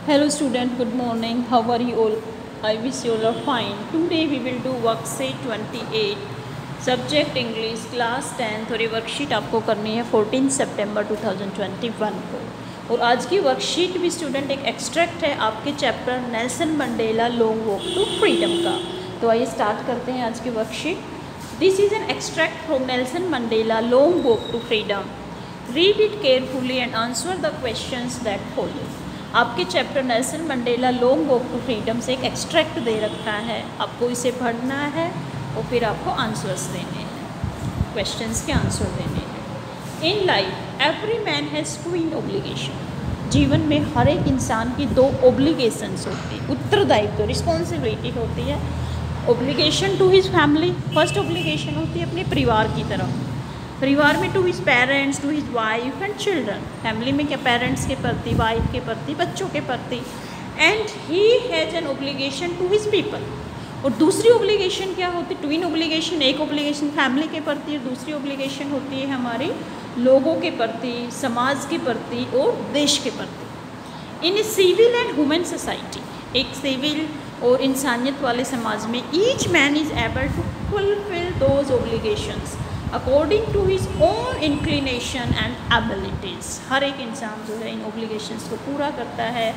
Hello student, good morning. How are you all? I wish you all are fine. Today we will do worksheet 28, subject English, class 10 और ये worksheet आपको करनी है 14 सितंबर 2021 को। और आज की वर्कशीट भी स्टूडेंट एक एक्सट्रैक्ट है आपके chapter Nelson Mandela long walk to freedom का। तो आइए स्टार्ट करते हैं आज की worksheet. This is an extract from Nelson Mandela long walk to freedom. Read it carefully and answer the questions that follow. आपके chapter Nelson Mandela long walk to freedom से एक एक्सट्रैक्ट दे रखा है, आपको इसे पढ़ना है और फिर आपको आंसर्स देने हैं, क्वेश्चंस के आंसर देने हैं। In life every man has two obligation. जीवन में हर एक इंसान की दो ऑब्लिगेशंस होती है, उत्तरदायित्व रिस्पॉन्सिबिलिटी होती है। Obligation to his family, first obligation होती है अपने परिवार की तरफ, परिवार में to his parents, to his wife and children. Family में क्या, पेरेंट्स के प्रति, वाइफ के प्रति, बच्चों के प्रति। And he has an obligation to his people. और दूसरी ऑब्लिगेशन क्या होती है, ट्विन ऑब्लिगेशन, एक ऑब्लिगेशन फैमिली के प्रति और दूसरी ऑब्लिगेशन होती है हमारे लोगों के प्रति, समाज के प्रति और देश के प्रति। In a civil and human society, एक सिविल और इंसानियत वाले समाज में each man is able to fulfil those obligations according to his own inclination and abilities. हर एक इंसान जो है इन ऑब्लिगेशंस को पूरा करता है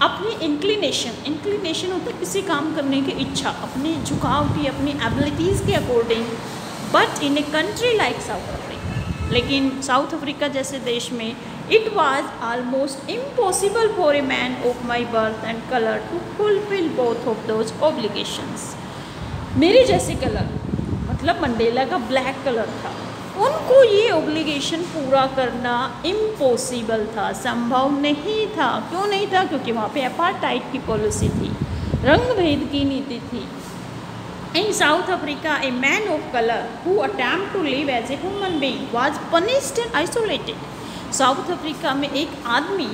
अपनी इंक्लिनेशन होता है किसी काम करने की इच्छा, अपनी झुकाव की, अपनी एबिलिटीज़ के according. But in a country like South Africa, लेकिन साउथ अफ्रीका जैसे देश में it was almost impossible for a man of my birth and colour to fulfil both of those obligations. मेरे जैसे कलर मतलब मंडेला का black colour था, उनको ये ऑब्लिगेशन पूरा करना इम्पॉसिबल था, संभव नहीं था। क्यों नहीं था? क्योंकि वहाँ पे अपार्टाइड की पॉलिसी थी, रंग भेद की नीति थी। In South Africa a man of colour who attempt to live as a human being was punished and isolated. South Africa में एक आदमी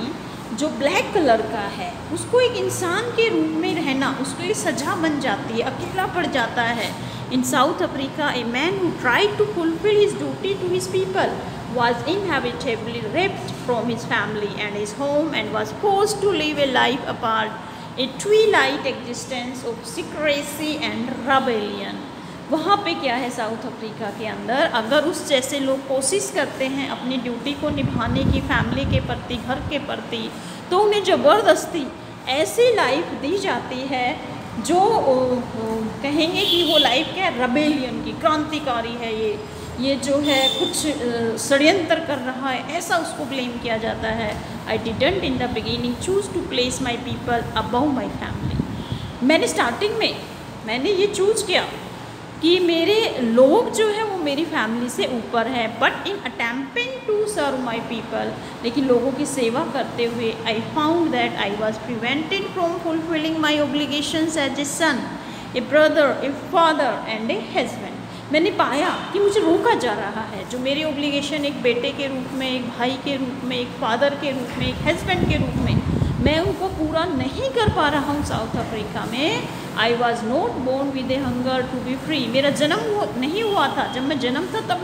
जो ब्लैक कलर का है उसको एक इंसान के रूप में रहना उसके लिए सजा बन जाती है, अकेला पड़ जाता है। In South Africa, a man who tried to fulfill his duty to his people was inevitably ripped from his family and his home and was forced to live a life apart, a twilight existence of secrecy and rebellion. वहाँ पे क्या है south Africa के अंदर, अगर उस जैसे लोग कोशिश करते हैं अपनी ड्यूटी को निभाने की फैमिली के प्रति, घर के प्रति, तो उन्हें ज़बरदस्ती ऐसी लाइफ दी जाती है जो कहेंगे कि वो लाइफ क्या है, रबेलियन की, क्रांतिकारी है, ये जो है कुछ षड्यंत्र कर रहा है, ऐसा उसको ब्लेम किया जाता है। I didn't in the beginning choose to place my people above my family. मैंने स्टार्टिंग में ये चूज़ किया कि मेरे लोग जो है वो मेरी फैमिली से ऊपर है। But in attempting to serve my people, लेकिन लोगों की सेवा करते हुए I found that I was prevented from fulfilling my obligations as a son, a brother, a father and a husband. मैंने पाया कि मुझे रोका जा रहा है, जो मेरी ऑब्लिगेशन एक बेटे के रूप में, एक भाई के रूप में, एक फादर के रूप में, एक हस्बैंड के रूप में, मैं उनको पूरा नहीं कर पा रहा हूँ साउथ अफ्रीका में। I was not born with a hunger to be free. मेरा जन्म नहीं हुआ था, जब मैं जन्म था तब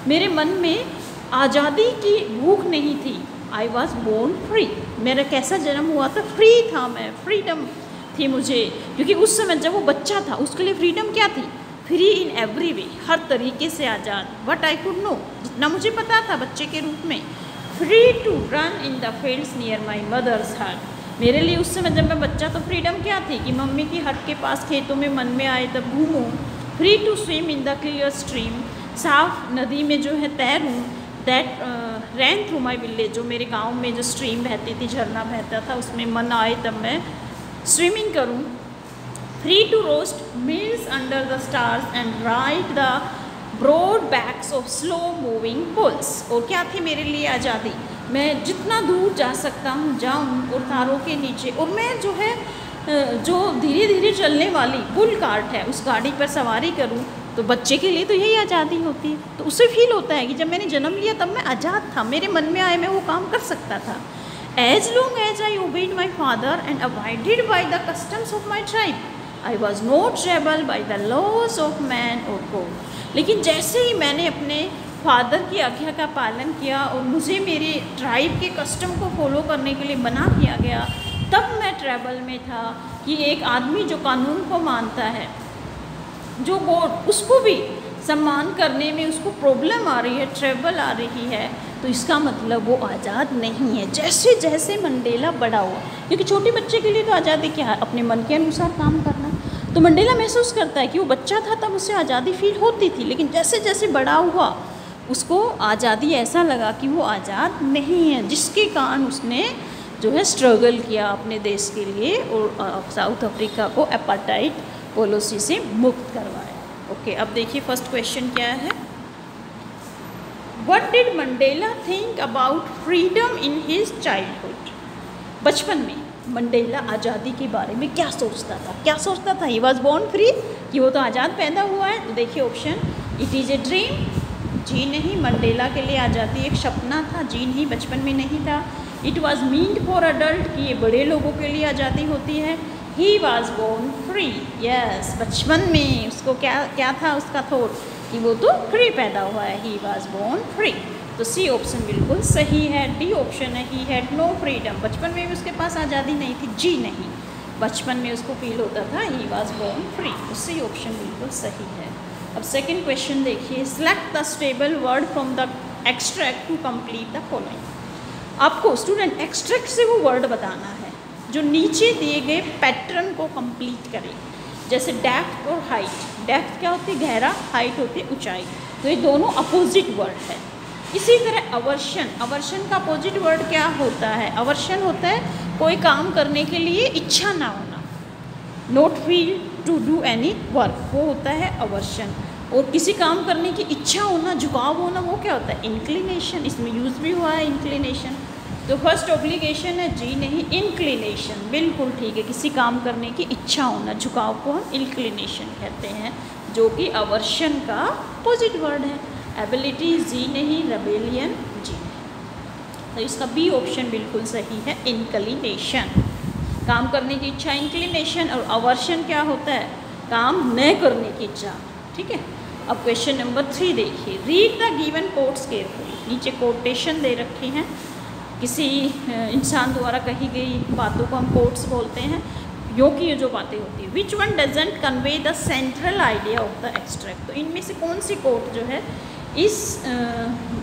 मेरे मन में आज़ादी की भूख नहीं थी। I was born free. मेरा कैसा जन्म हुआ था? फ्री था मैं, फ्रीडम थी मुझे, क्योंकि उस समय जब वो बच्चा था उसके लिए फ्रीडम क्या थी? फ्री इन एवरी वे, हर तरीके से आज़ाद। वट आई कुड नो, जितना मुझे पता था बच्चे के रूप में, free to run in the fields near my mother's hut. मेरे लिए उस समय जब मैं बच्चा तो फ्रीडम क्या थी कि मम्मी की हट के पास खेतों में मन में आए तब घूमूं। Free to swim in the clear stream, साफ नदी में जो है तैरूं। That ran through my village, जो मेरे गांव में जो स्ट्रीम बहती थी, झरना बहता था, उसमें मन आए तब मैं स्विमिंग करूं। Free to roast meals under the stars and ride the broad backs of slow moving bulls. और क्या थी मेरे लिए आज़ादी? मैं जितना दूर जा सकता हूँ जाऊँ और तारों के नीचे, और मैं जो है जो धीरे धीरे चलने वाली बुल कार्ट है उस गाड़ी पर सवारी करूँ। तो बच्चे के लिए तो यही आज़ादी होती है। तो उससे फील होता है कि जब मैंने जन्म लिया तब मैं आज़ाद था, मेरे मन में आए मैं वो काम कर सकता था। As long as I obeyed my father and avoided by the customs of my tribe, I was not rebel by the laws of man or God. लेकिन जैसे ही मैंने अपने फादर की आज्ञा का पालन किया और मुझे मेरे ट्राइब के कस्टम को फॉलो करने के लिए मना किया गया, तब मैं ट्रैवल में था कि एक आदमी जो कानून को मानता है, जो बोर्ड उसको भी सम्मान करने में उसको प्रॉब्लम आ रही है, ट्रैवल आ रही है, तो इसका मतलब वो आज़ाद नहीं है। जैसे जैसे मंडेला बड़ा हुआ, क्योंकि छोटे बच्चे के लिए तो आज़ादी क्या है, अपने मन के अनुसार काम करना। तो मंडेला महसूस करता है कि वो बच्चा था तब उसे आज़ादी फील होती थी, लेकिन जैसे जैसे बड़ा हुआ उसको आज़ादी ऐसा लगा कि वो आज़ाद नहीं है, जिसके कारण उसने जो है स्ट्रगल किया अपने देश के लिए और साउथ अफ्रीका को अपार्टाइड पॉलिसी से मुक्त करवाया। ओके, अब देखिए फर्स्ट क्वेश्चन क्या है। What did Mandela think about freedom in his childhood? बचपन में मंडेला आज़ादी के बारे में क्या सोचता था? क्या सोचता था? He was born free, कि वो तो आज़ाद पैदा हुआ है। तो देखिए option, it is a dream, जी नहीं, मंडेला के लिए आज़ादी एक सपना था, जी नहीं, बचपन में नहीं था। It was meant for adult, कि ये बड़े लोगों के लिए आज़ादी होती है। He was born free, yes, बचपन में उसको क्या था उसका थॉट कि वो तो फ्री पैदा हुआ है, ही वॉज बोर्न फ्री। तो सी ऑप्शन बिल्कुल सही है। डी ऑप्शन है, ही हैड नो फ्रीडम, बचपन में भी उसके पास आज़ादी नहीं थी, जी नहीं, बचपन में उसको फील होता था ही वॉज बोर्न फ्री। तो सी ऑप्शन बिल्कुल सही है। अब सेकेंड क्वेश्चन देखिए, select the stable word from the extract to complete the following. आपको स्टूडेंट एक्सट्रैक्ट से वो वर्ड बताना है जो नीचे दिए गए पैटर्न को कंप्लीट करे, जैसे डेप्थ और हाइट। डेप्थ क्या होती है? गहरा, हाइट होती है ऊंचाई, तो ये दोनों अपोजिट वर्ड है। इसी तरह अवर्शन, अवर्शन का अपोजिट वर्ड क्या होता है? अवर्शन होता है कोई काम करने के लिए इच्छा ना होना, not feel to do any work, वो होता है अवर्शन। और किसी काम करने की इच्छा होना, झुकाव होना, वो क्या होता है? इंक्लिनेशन, इसमें यूज़ भी हुआ है इंक्लिनेशन। तो फर्स्ट ऑब्लिगेशन है, जी नहीं, इंक्लिनेशन, बिल्कुल ठीक है, किसी काम करने की इच्छा होना, झुकाव को हम इंक्लिनेशन कहते हैं, जो कि अवर्शन का अपोजिट वर्ड है। एबिलिटी, जी नहीं, रेबेलियन, जी नहीं। तो इसका बी ऑप्शन बिल्कुल सही है, इंक्लिनेशन, काम करने की इच्छा इंक्लिनेशन, और अवर्शन क्या होता है? काम न करने की इच्छा, ठीक है। अब क्वेश्चन नंबर 3 देखिए, read the given quotes carefully. नीचे कोटेशन दे रखे हैं, किसी इंसान द्वारा कही गई बातों को हम कोट्स बोलते हैं, योग्य जो बातें होती है। Which one doesn't convey the central idea of the extract. तो इनमें से कौन सी कोट जो है इस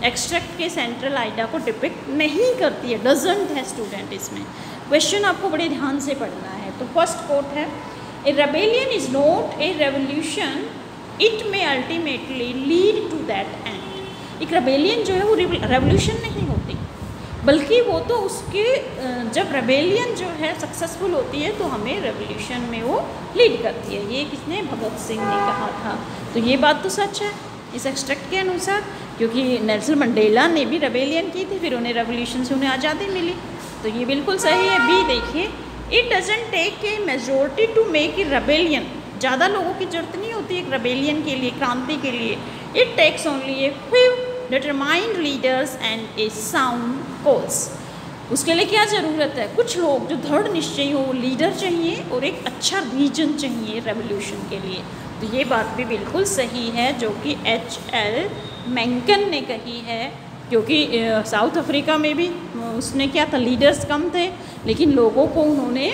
एक्सट्रैक्ट के सेंट्रल आइडिया को डिपिक्ट नहीं करती है? डजेंट है स्टूडेंट इसमें। क्वेश्चन आपको बड़े ध्यान से पढ़ना है। तो फर्स्ट कोट है, a rebellion is not a revolution, it may ultimately lead to that end. एक रेबेलियन जो है वो रेवोल्यूशन नहीं होती, बल्कि वो तो उसके जब रेबेलियन जो है सक्सेसफुल होती है तो हमें रेवोल्यूशन में वो लीड करती है। ये किसने? भगत सिंह ने कहा था। तो ये बात तो सच है इस एक्सट्रैक्ट के अनुसार, क्योंकि नेल्सन मंडेला ने भी रेबेलियन की थी, फिर उन्हें रेवोल्यूशन से उन्हें आज़ादी मिली। तो ये बिल्कुल सही है। बी देखिए, it doesn't take a majority to make a rebellion. ज़्यादा लोगों की जरूरत नहीं होती एक रेबेलियन के लिए, क्रांति के लिए। It takes only a few determined leaders and a sound cause. उसके लिए क्या ज़रूरत है? कुछ लोग जो दृढ़ निश्चयी हो, लीडर चाहिए, और एक अच्छा रीजन चाहिए रेवोल्यूशन के लिए। तो ये बात भी बिल्कुल सही है, जो कि H.L. मेंकन ने कही है, क्योंकि साउथ अफ्रीका में भी उसने क्या था, लीडर्स कम थे, लेकिन लोगों को उन्होंने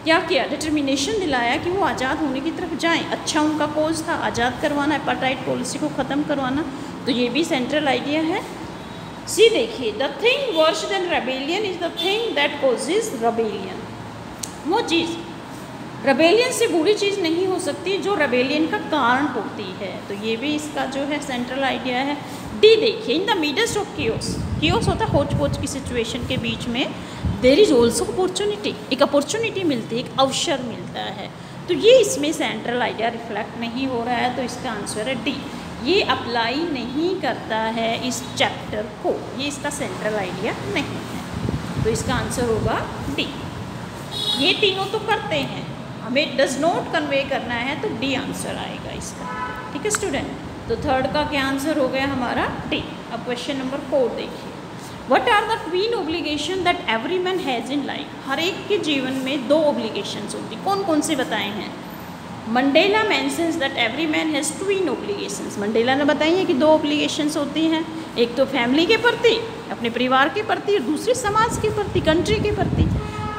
क्या किया? डिटर्मिनेशन दिलाया कि वो आज़ाद होने की तरफ जाएं। अच्छा उनका कोज था आज़ाद करवाना, अपार्टाइड पॉलिसी को ख़त्म करवाना। तो ये भी सेंट्रल आइडिया है। सी देखिए, the thing worse than rebellion is the thing that causes rebellion. वो चीज़, रेबेलियन से बुरी चीज़ नहीं हो सकती जो रेबेलियन का कारण होती है। तो ये भी इसका जो है सेंट्रल आइडिया है। डी देखिए, in the midst of chaos, chaos होता है होच पोच की सिचुएशन के बीच में, देर इज़ ऑल्सो अपॉर्चुनिटी, एक अपॉर्चुनिटी मिलती है, एक अवसर मिलता है। तो ये इसमें सेंट्रल आइडिया रिफ्लेक्ट नहीं हो रहा है, तो इसका आंसर है डी। ये अप्लाई नहीं करता है इस चैप्टर को, ये इसका सेंट्रल आइडिया नहीं है। तो इसका आंसर होगा डी। ये तीनों तो करते हैं, हमें डज नॉट कन्वे करना है, तो डी आंसर आएगा इसका। ठीक है स्टूडेंट, तो थर्ड का क्या आंसर हो गया हमारा? डी। अब क्वेश्चन नंबर 4 देखिए, what are the twin obligation that every man has in life. हर एक के जीवन में 2 ओब्लिगेशंस होती, कौन कौन से बताए हैं? Mandela mentions that every man has twin obligations. Mandela ने बताई है कि 2 ओब्लिगेशंस होती हैं, एक तो फैमिली के प्रति, अपने परिवार के प्रति, और दूसरी समाज के प्रति, कंट्री के प्रति।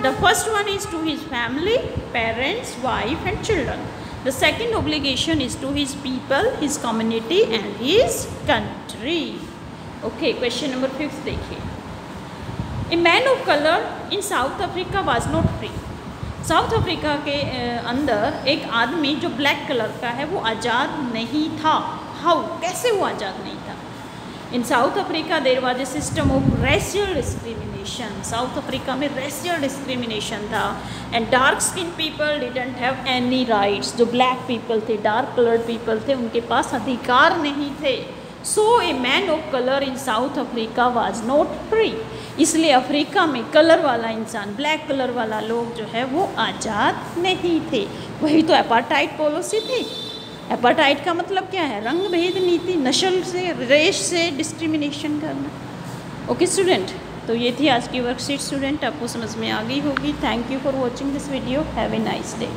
The first one is to his family, parents, wife and children. The second obligation is to his people, his community and his country. Okay, question number 5 देखिए. A man of color in South Africa was not free. South Africa के अंदर एक आदमी जो black colour का है वो आज़ाद नहीं था. हाउ, कैसे वो आज़ाद नहीं था? In South Africa there was a system of racial discrimination. South Africa में रेशियल डिस्क्रिमिनेशन था. And dark skin people didn't have any rights. जो ब्लैक पीपल थे, डार्क कलर्ड पीपल थे, उनके पास अधिकार नहीं थे. So a man of colour in South Africa was not free. इसलिए अफ्रीका में कलर वाला इंसान, ब्लैक कलर वाला लोग जो है वो आज़ाद नहीं थे. वही तो अपार्टाइड पॉलिसी थी. अपार्टाइड का मतलब क्या है? रंग भेद नीति, नस्ल से, रेस से डिस्क्रिमिनेशन करना. ओके स्टूडेंट, तो ये थी आज की वर्कशीट. स्टूडेंट आपको समझ में आ गई होगी. Thank you for watching this video. Have a nice day.